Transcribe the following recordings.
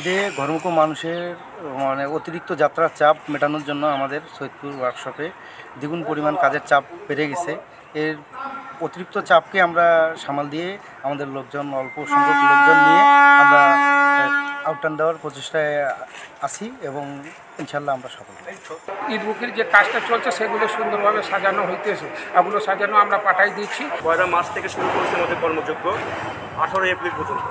ঈদে ঘরমুখো মানুষের মানে অতিরিক্ত যাত্রার চাপ মেটানোর জন্য আমাদের সৈয়দপুর ওয়ার্কশপে দ্বিগুণ পরিমাণ কাজের চাপ বেড়ে গেছে। এর অতিরিক্ত চাপকে আমরা সামাল দিয়ে আমাদের লোকজন অল্প সংখ্যক লোকজন নিয়ে আমরা আউটটার্ন দেওয়ার প্রচেষ্টায় আছি এবং ইনশাল্লাহ আমরা সফল হব। ঈদমুখীর যে কাজটা চলছে সেগুলো সুন্দরভাবে সাজানো হইতেছে, এগুলো সাজানো আমরা পাঠাই দিচ্ছি। 1 মার্চ থেকে শুরু করেছে আমাদের কর্মযজ্ঞ 18 এপ্রিল পর্যন্ত।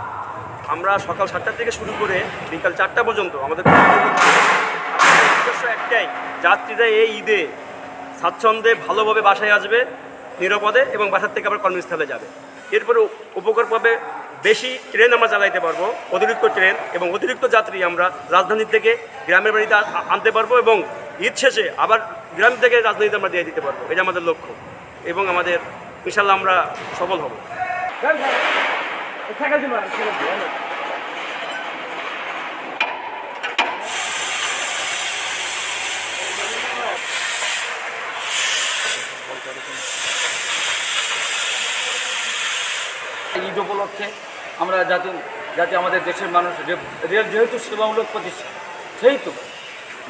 আমরা সকাল 7টা থেকে শুরু করে বিকাল 4টা পর্যন্ত আমাদের উদ্দেশ্য একটাই, যাত্রীরা এই ঈদে স্বাচ্ছন্দ্যে ভালোভাবে বাসায় আসবে নিরাপদে এবং বাসার থেকে আবার কর্মস্থলে যাবে। এরপরে উপকার পাবে বেশি ট্রেন আমরা চালাইতে পারবো, অতিরিক্ত ট্রেন এবং অতিরিক্ত যাত্রী আমরা রাজধানী থেকে গ্রামের বাড়িতে আনতে পারবো এবং ঈদ শেষে আবার গ্রাম থেকে রাজধানীতে আমরা দিয়ে দিতে পারবো। এটা আমাদের লক্ষ্য এবং আমাদের ইনশাল্লাহ আমরা সফল হব। ঈদ উপলক্ষে আমরা যাতে আমাদের দেশের মানুষ রেল যেহেতু সেবামূলক প্রতিষ্ঠান, সেহেতু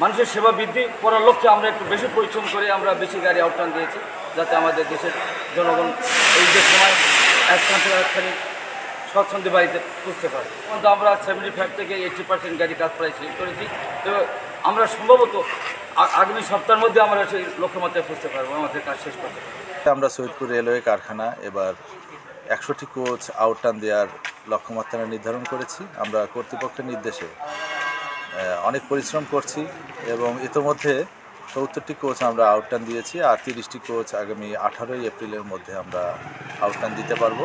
মানুষের সেবা বৃদ্ধি করার লক্ষ্যে আমরা একটু বেশি পরিশ্রম করে আমরা বেশি গাড়ি আউটটার্ন দিয়েছি, যাতে আমাদের দেশের জনগণ এই যে সময় একখান থেকে একখানি স্বচ্ছন্দে বাড়িতে বুঝতে পারে। কিন্তু আমরা 75 থেকে 80% গাড়ি কাজ প্রায় শেষ করেছি। তো আমরা সম্ভবত আগামী সপ্তাহের মধ্যে আমরা সেই লক্ষ্যমাত্রায় বুঝতে পারবো, আমাদের কাজ শেষ করতে পারবো। আমরা সৈয়দপুর রেলওয়ে কারখানা এবার 100টি কোচ আউটটার্ন দেওয়ার লক্ষ্যমাত্রা নির্ধারণ করেছি। আমরা কর্তৃপক্ষের নির্দেশে অনেক পরিশ্রম করছি এবং ইতোমধ্যে 70টি কোচ আমরা আউটটার্ন দিয়েছি, আর 30টি কোচ আগামী 18 এপ্রিলের মধ্যে আমরা আউটটার্ন দিতে পারবো।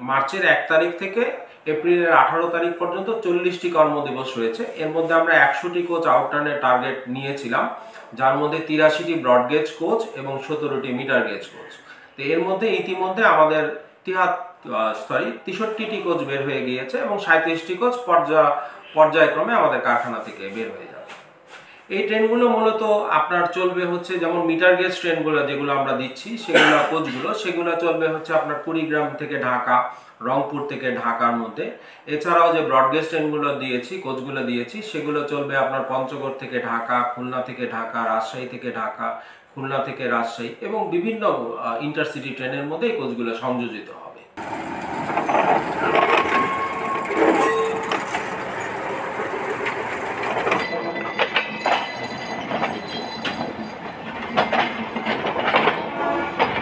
মার্চের 1 তারিখ থেকে এপ্রিলের 18 তারিখ পর্যন্ত 40টি কর্মদিবস রয়েছে। এর মধ্যে আমরা 100টি কোচ আউটটার্নের টার্গেট নিয়েছিলাম, যার মধ্যে 83টি ব্রডগেজ কোচ এবং 17টি মিটার গেজ কোচ। তো এর মধ্যে ইতিমধ্যে আমাদের 63টি কোচ বের হয়ে গিয়েছে এবং 37টি কোচ পর্যায়ক্রমে আমাদের কারখানা থেকে বের হয়ে যাবে। এই ট্রেনগুলো মূলত আপনার চলবে হচ্ছে যেমন মিটার গেজ ট্রেনগুলো যেগুলো আমরা দিচ্ছি সেগুলো চলবে হচ্ছে আপনার কুড়িগ্রাম থেকে ঢাকা, রংপুর থেকে ঢাকার মধ্যে। এছাড়াও যে ব্রডগেজ ট্রেনগুলো দিয়েছি, কোচগুলো দিয়েছি, সেগুলো চলবে আপনার পঞ্চগড় থেকে ঢাকা, খুলনা থেকে ঢাকা, রাজশাহী থেকে ঢাকা, খুলনা থেকে রাজশাহী এবং বিভিন্ন ইন্টারসিটি ট্রেনের মধ্যে এই কোচগুলো সংযোজিত হবে।